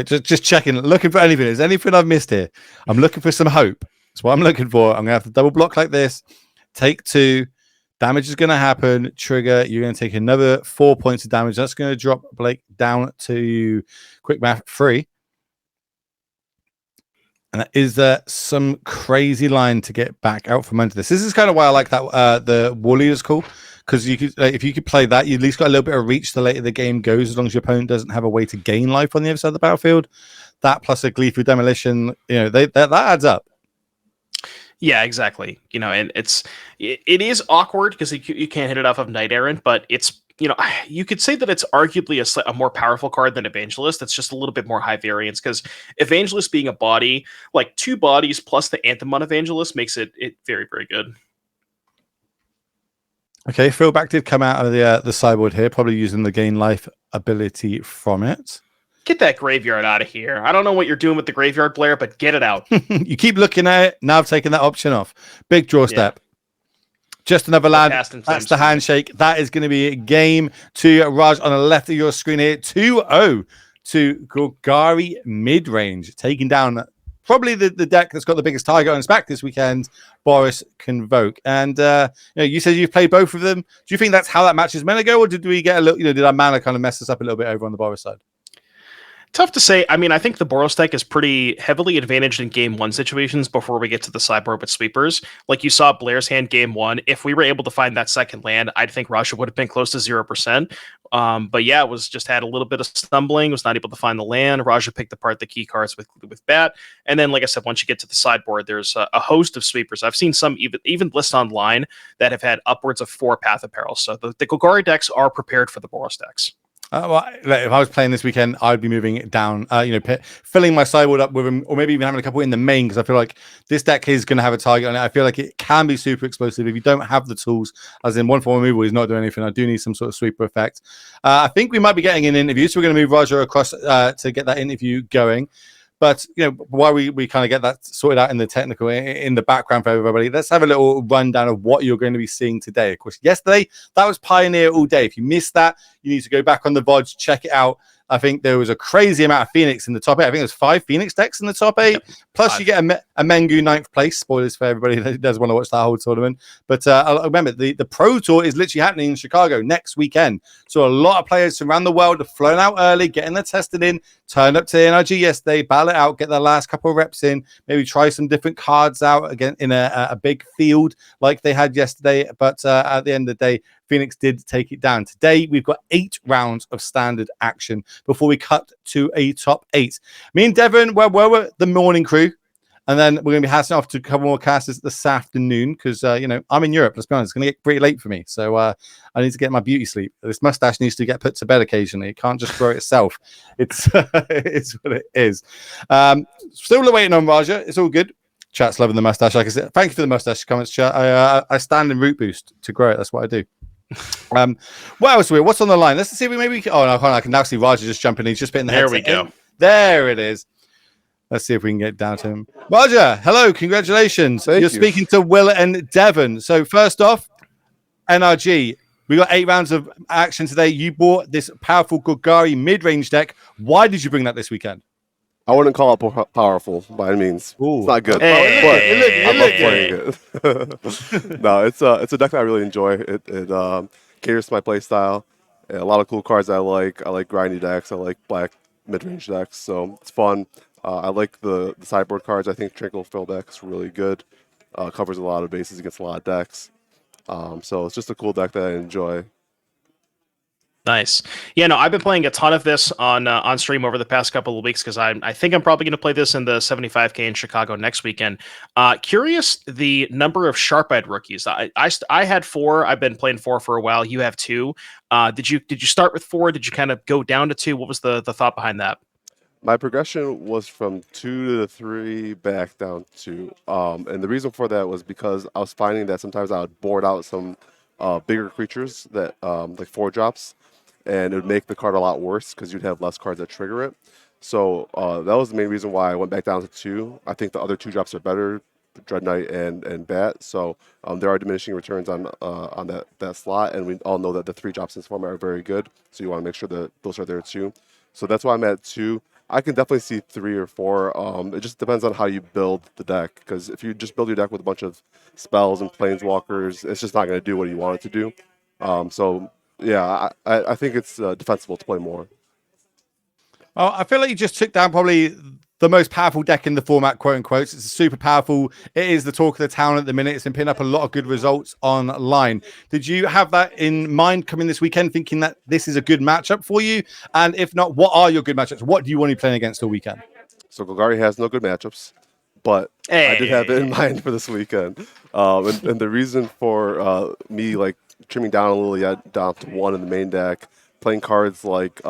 just checking, looking for anything. Is anything I've missed here? I'm looking for some hope. That's what I'm looking for. I'm gonna have to double block like this. Take 2. Damage is going to happen. Trigger. You're going to take another 4 points of damage. That's going to drop Blake down to quick math 3. And that is some crazy line to get back out from under this. This is kind of why I like that the Wall Eater's call, because you could, if you could play that, you at least got a little bit of reach the later the game goes, as long as your opponent doesn't have a way to gain life on the other side of the battlefield. That plus a Gleeful Demolition, that adds up. Yeah, exactly. And it is awkward because you can't hit it off of Knight Errant, but it's, you could say that it's arguably a more powerful card than Evangelist. It's just a little bit more high variance, because Evangelist being a body, like 2 bodies plus the Anthem on Evangelist, makes it very, very good. Okay, Thrillback did come out of the sideboard here, probably using the gain life ability from it. Get that graveyard out of here. I don't know what you're doing with the graveyard, Blair, but get it out. You keep looking at it. Now I've taken that option off. Big draw step. Just another land. That's the handshake. That is going to be game 2. Raj on the left of your screen here. 2-0 to Golgari Midrange, taking down probably the deck that's got the biggest target on its back this weekend, Boros Convoke. And you said you've played both of them. Do you think that's how that match is meant to go, or did we get a little? Did our mana kind of mess us up a little bit over on the Boros side? Tough to say. I mean, I think the Boros deck is pretty heavily advantaged in game one situations before we get to the sideboard with sweepers. Like you saw Blair's hand game one. If we were able to find that second land, I think Raja would have been close to 0%. But yeah, it was just had a little bit of stumbling, was not able to find the land. Raja picked apart the key cards with Bat. And then, like I said, once you get to the sideboard, there's a host of sweepers. I've seen some even lists online that have had upwards of 4 Path of Peril. So the Golgari decks are prepared for the Boros decks. Well, if I was playing this weekend, I'd be moving it down, filling my sideboard up with him, or maybe even having a couple in the main, because I feel like this deck is going to have a target on it. I feel like it can be super explosive if you don't have the tools, as in one form removal is not doing anything. I do need some sort of sweeper effect. I think we might be getting an interview, so we're going to move Raja across to get that interview going. But while we kind of get that sorted out in the technical, in the background for everybody, let's have a little rundown of what you're going to be seeing today. Of course, yesterday, that was Pioneer all day. If you missed that, you need to go back on the VOD, check it out. I think there was a crazy amount of Phoenix in the top 8. I think there's 5 Phoenix decks in the top 8. Yep. Plus, you get a Mengu 9th place. Spoilers for everybody that does want to watch that whole tournament. But remember, the Pro Tour is literally happening in Chicago next weekend. So a lot of players from around the world have flown out early, getting their testing in, turned up to the NRG yesterday, battle it out, get their last couple of reps in, maybe try some different cards out again in a big field like they had yesterday. But at the end of the day, Phoenix did take it down. Today, we've got 8 rounds of standard action before we cut to a top 8. Me and Devon, we're the morning crew. And then we're going to be passing off to a couple more casters this afternoon because, I'm in Europe. Let's be honest. It's going to get pretty late for me. So I need to get my beauty sleep. This mustache needs to get put to bed occasionally. It can't just grow itself. It's what it is. Still waiting on Raja. It's all good. Chat's loving the mustache. Like I said, thank you for the mustache comments, chat. I stand in root boost to grow it. That's what I do. What else? What's on the line? Let's see if we maybe. Oh no, I can now see Raja just jumping. He's just been the headset. There we go. There it is. Let's see if we can get down to him. Raja, hello, congratulations. You're speaking to Will and Devon. So first off, NRG. We got 8 rounds of action today. You bought this powerful Golgari mid-range deck. Why did you bring that this weekend? I wouldn't call it powerful by any means. Ooh. It's not good. Hey, I love playing it. No, it's a deck that I really enjoy. It caters to my play style. A lot of cool cards I like. I like grindy decks. I like black mid-range decks. So it's fun. I like the sideboard cards. I think Tranquil Fill deck is really good. Covers a lot of bases against a lot of decks. So it's just a cool deck that I enjoy. Nice. Yeah, no, I've been playing a ton of this on stream over the past couple of weeks because I think I'm probably going to play this in the 75K in Chicago next weekend. Curious the number of sharp-eyed rookies. I had 4. I've been playing 4 for a while. You have 2. Did you start with 4? Did you kind of go down to 2? What was the thought behind that? My progression was from 2 to 3 back down to 2. And the reason for that was because I was finding that sometimes I would board out some bigger creatures that like 4 drops. And it would make the card a lot worse because you'd have less cards that trigger it. So that was the main reason why I went back down to 2. I think the other 2 drops are better, Dreadknight and Bat. So there are diminishing returns on that slot, and we all know that the 3 drops in this format are very good. So you want to make sure that those are there too. So that's why I'm at 2. I can definitely see 3 or 4. It just depends on how you build the deck. Because if you just build your deck with a bunch of spells and planeswalkers, it's just not going to do what you want it to do. So yeah, I think it's defensible to play more. Well, I feel like you just took down probably the most powerful deck in the format, quote unquote. It's super powerful. It is the talk of the town at the minute. It's been picking up a lot of good results online. Did you have that in mind coming this weekend, thinking that this is a good matchup for you? And if not, what are your good matchups? What do you want to be playing against all weekend? So Golgari has no good matchups, but I did have it in mind for this weekend. And the reason for me like trimming down a little, down to 1 in the main deck, playing cards like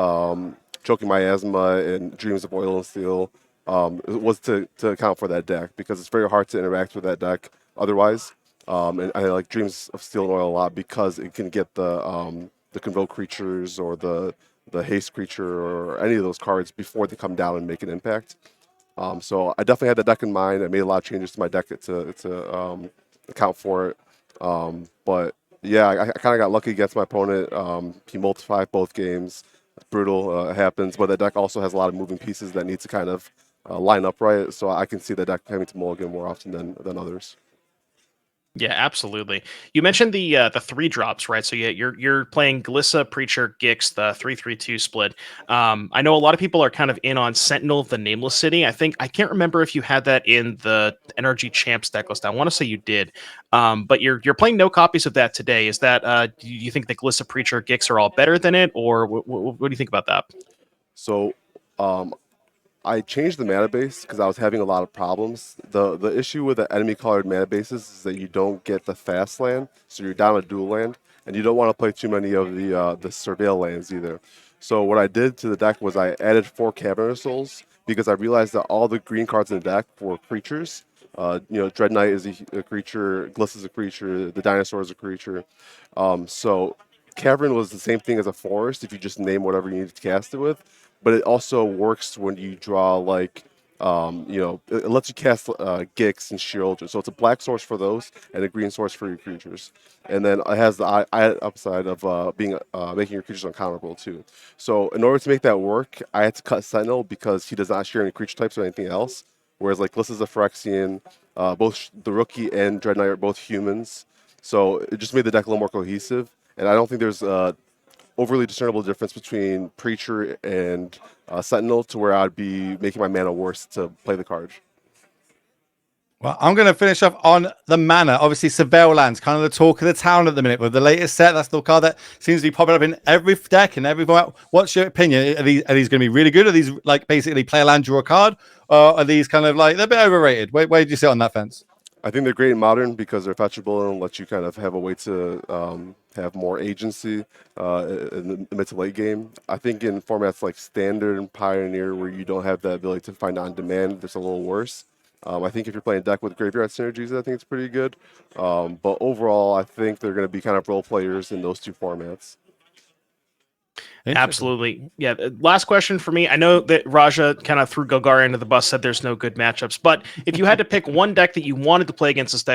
Choking Miasma and Dreams of Oil and Steel, was to account for that deck because it's very hard to interact with that deck otherwise. And I like Dreams of Steel and Oil a lot because it can get the Convoke creatures or the haste creature or any of those cards before they come down and make an impact. So I definitely had that deck in mind. I made a lot of changes to my deck to account for it. But yeah, I kind of got lucky against my opponent. He multiplied both games. It's brutal. It happens. But that deck also has a lot of moving pieces that need to kind of line up right. So I can see the deck having to mulligan more often than others. Yeah, absolutely. You mentioned the 3 drops, right? So yeah, you're playing Glissa, Preacher, Gix, the 3/3/2 split. I know a lot of people are kind of in on Sentinel of the Nameless City. I can't remember if you had that in the NRG Champs deck list. I want to say you did, but you're playing no copies of that today. Is that do you think the Glissa, Preacher, Gix are all better than it, or what do you think about that? So I changed the mana base because I was having a lot of problems. The issue with the enemy colored mana bases is that you don't get the fast land, so you're down a dual land, and you don't want to play too many of the surveil lands either. So what I did to the deck was I added 4 Cavern of Souls because I realized that all the green cards in the deck were creatures. Dreadknight is a creature, Gliss is a creature, the dinosaur is a creature. So Cavern was the same thing as a forest if you just name whatever you need to cast it with, but it also works when you draw it lets you cast Gix and Sheoldred. So it's a black source for those and a green source for your creatures. And then it has the added upside of making your creatures uncounterable too. So in order to make that work, I had to cut Sentinel because he does not share any creature types or anything else. Whereas like Glissa's a Phyrexian, both the rookie and Dreadknight are both humans. So it just made the deck a little more cohesive. And I don't think there's overly discernible difference between Preacher and Sentinel to where I'd be making my mana worse to play the card. Well, I'm going to finish off on the mana. Obviously, Surveil Land's kind of the talk of the town at the minute with the latest set. That's the card that seems to be popping up in every deck and every format. What's your opinion? Are these going to be really good? Are these like basically play a land, draw a card? Or are these kind of like they're a bit overrated? Where do you sit on that fence? I think they're great in Modern because they're fetchable and let you kind of have a way to have more agency in the mid to late game. I think in formats like Standard and Pioneer, where you don't have that ability to find on demand, that's a little worse. I think if you're playing a deck with graveyard synergies, I think it's pretty good. But overall, I think they're going to be kind of role players in those 2 formats. Absolutely. Yeah. Last question for me. I know that Raja kind of threw Golgari under the bus, said there's no good matchups, but if you had to pick one deck that you wanted to play against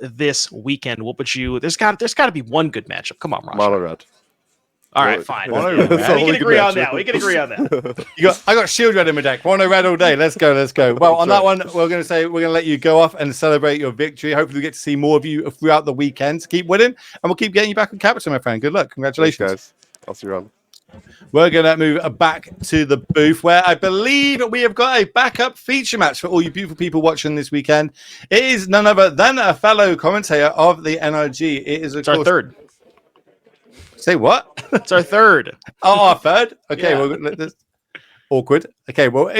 this weekend, what would you? There's got to be one good matchup. Come on, Raja. Mono red. All right, fine. Mono Yeah. red. We can agree on that. We can agree on that. I got Sheoldred in my deck. Mono red all day. Let's go. Well, on that one, we're going to let you go off and celebrate your victory. Hopefully, we get to see more of you throughout the weekend. Keep winning, and we'll keep getting you back on Capital, my friend. Good luck. Congratulations, Thanks, guys. I'll see you around. We're going to move back to the booth where I believe we have got a backup feature match for all you beautiful people watching this weekend. It is none other than a fellow commentator of the NRG. It is, It's our third. Say what? It's our third. Oh, our third? Okay, Yeah. well, that's awkward. Okay, well,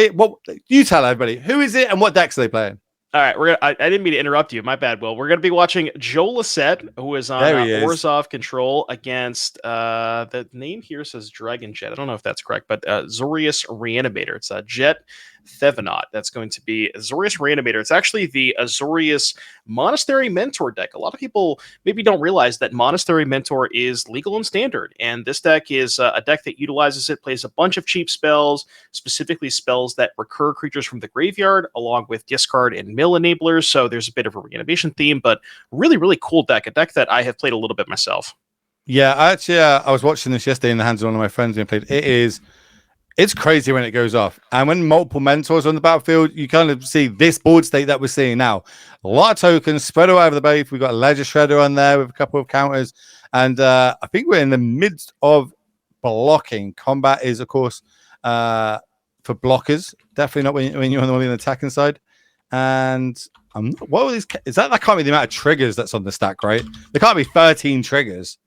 you tell everybody. Who is it and what decks are they playing? All right, I didn't mean to interrupt you. My bad, Will. We're going to be watching Joe Lissette, who is on Orzhov Control against, the name here says Dragon Jet. I don't know if that's correct, but Azorius Reanimator. It's a Jet Thevenot. That's going to be Azorius Reanimator. It's actually the Azorius Monastery Mentor deck. A lot of people maybe don't realize that Monastery Mentor is legal and standard, and this deck is a deck that utilizes it, plays a bunch of cheap spells, specifically spells that recur creatures from the graveyard, along with discard and mill enablers. So there's a bit of a reanimation theme, but really, really cool deck. A deck that I have played a little bit myself. Yeah, actually, I was watching this yesterday in the hands of one of my friends and played. It's crazy when it goes off. And when multiple mentors on the battlefield, you kind of see this board state that we're seeing now. A lot of tokens spread all over the base. We've got a Ledger Shredder on there with a couple of counters. And I think we're in the midst of blocking. Combat is, of course, for blockers. Definitely not when you're on the attacking side. And what are these? That can't be the amount of triggers that's on the stack, right? There can't be 13 triggers.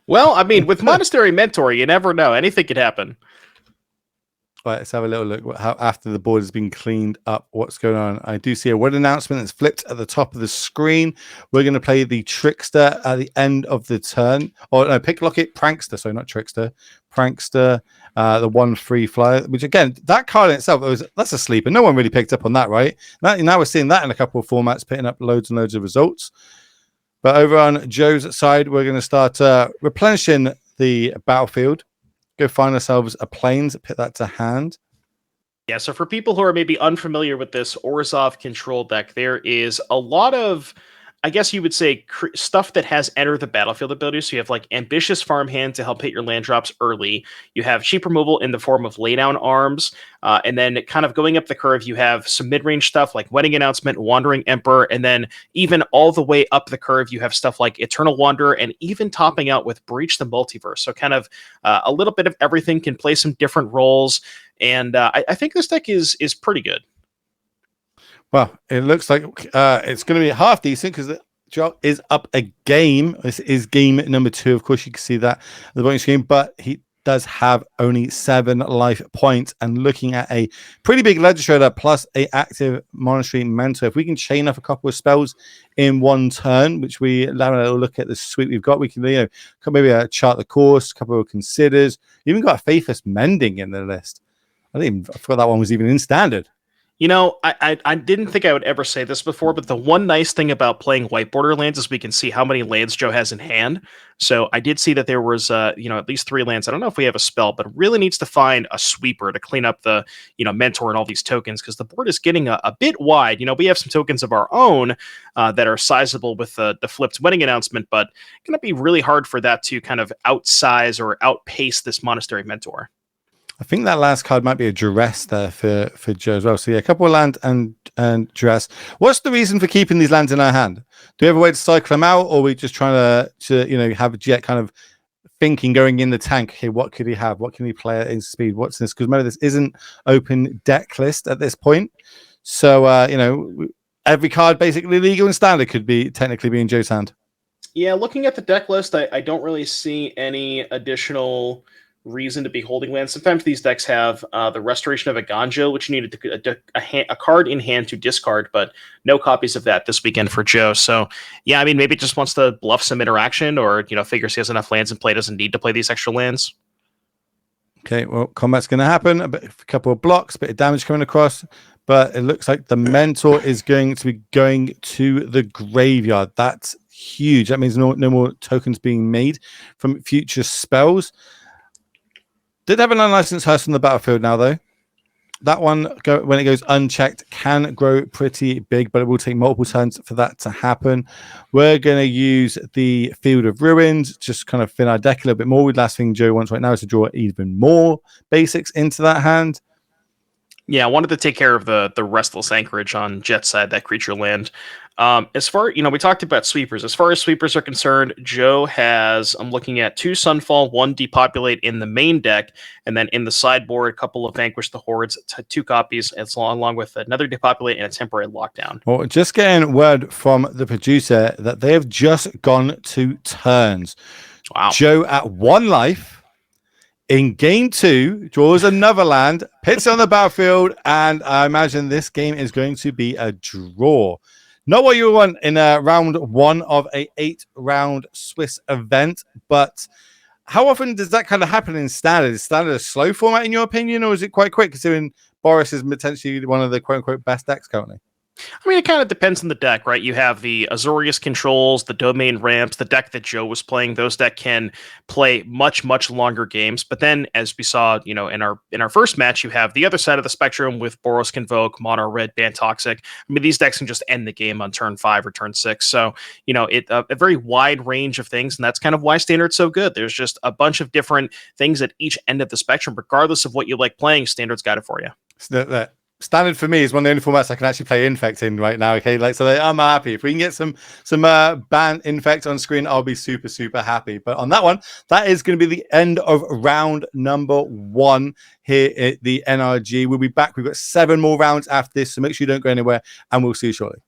Well, I mean, with Monastery Mentor, you never know. Anything could happen. Right, let's have a little look how after the board has been cleaned up, what's going on. I do see a word announcement that's flipped at the top of the screen. We're going to play the Trickster at the end of the turn. Or no, Picklocket, Prankster. Sorry, not Trickster. Prankster, the 1/3 flyer, which again, that card in itself, that's a sleeper. No one really picked up on that, right? Now we're seeing that in a couple of formats, picking up loads and loads of results. But over on Joe's side, we're going to start replenishing the battlefield. Go find ourselves a plains, put that to hand. Yeah, so for people who are maybe unfamiliar with this Orzhov control deck, there is a lot of I guess you would say stuff that has enter the battlefield abilities. So you have like ambitious farmhand to help hit your land drops early. You have cheap removal in the form of laydown arms. And then kind of going up the curve, you have some mid-range stuff like Wedding Announcement, Wandering Emperor, and then even all the way up the curve, you have stuff like Eternal Wanderer, and even topping out with Breach the Multiverse. So kind of a little bit of everything, can play some different roles. And I think this deck is pretty good. Well, it looks like it's going to be half decent because Joe is up a game. This is game number 2. Of course, you can see that at the bottom screen, but he does have only 7 life points. And looking at a pretty big Legislator plus a active Monastery Mentor, if we can chain up a couple of spells in one turn, which we have a little look at the suite we've got, we can maybe chart the course, a couple of considers, even got a Faithless Mending in the list. I forgot that one was even in standard. You know, I didn't think I would ever say this before, but the one nice thing about playing white border lands is we can see how many lands Joe has in hand. So I did see that there was, at least 3 lands. I don't know if we have a spell, but really needs to find a sweeper to clean up the, mentor and all these tokens, because the board is getting a bit wide. We have some tokens of our own that are sizable with the flipped Wedding Announcement, but it's going to be really hard for that to kind of outsize or outpace this Monastery Mentor. I think that last card might be a Duress there for Joe as well. So yeah, a couple of land and Duress. What's the reason for keeping these lands in our hand? Do we have a way to cycle them out, or are we just trying to have a Jet kind of thinking going in the tank? Okay, what could he have? What can he play at his speed? What's this? Because remember, this isn't open deck list at this point. So every card basically legal and standard could be technically be in Joe's hand. Yeah, looking at the deck list, I don't really see any additional reason to be holding lands. Sometimes these decks have the Restoration of Aganjo, which you needed a card in hand to discard, but no copies of that this weekend for Joe. So yeah, I mean, maybe just wants to bluff some interaction, or figures he has enough lands in play, doesn't need to play these extra lands. Okay, well, combat's going to happen. A couple of blocks, bit of damage coming across, but it looks like the Mentor is going to be going to the graveyard. That's huge. That means no more tokens being made from future spells. Did have an unlicensed Hearse on the battlefield now, though. That one, when it goes unchecked, can grow pretty big, but it will take multiple turns for that to happen. We're going to use the Field of Ruins, just kind of thin our deck a little bit more. The last thing Joe wants right now is to draw even more basics into that hand. Yeah, I wanted to take care of the Restless Anchorage on Jet's side, that creature land. As far, we talked about sweepers. As far as sweepers are concerned, Joe has, I'm looking at 2 Sunfall, 1 Depopulate in the main deck, and then in the sideboard, a couple of Vanquish the Hordes, 2 copies, along with another Depopulate and a Temporary Lockdown. Well, just getting word from the producer that they have just gone to turns. Wow. Joe at 1 life. In game 2, draws another land, pits it on the battlefield, and I imagine this game is going to be a draw. Not what you want in round 1 of a 8-round Swiss event, but how often does that kind of happen in Standard? Is Standard a slow format in your opinion, or is it quite quick, considering Boros is potentially one of the quote-unquote best decks currently? I mean, it kind of depends on the deck, right? You have the Azorius controls, the domain ramps, the deck that Joe was playing. Those that can play much, much longer games. But then, as we saw, in our first match, you have the other side of the spectrum with Boros Convoke, Mono Red, Ban Toxic. I mean, these decks can just end the game on turn 5 or turn 6. So, a very wide range of things, and that's kind of why Standard's so good. There's just a bunch of different things at each end of the spectrum, regardless of what you like playing. Standard's got it for you. So Standard for me is one of the only formats I can actually play Infect in right now. Okay, I'm happy if we can get some ban Infect on screen. I'll be super, super happy. But on that one, that is going to be the end of round number 1 here at the NRG. We'll be back. We've got 7 more rounds after this, so make sure you don't go anywhere, and we'll see you shortly.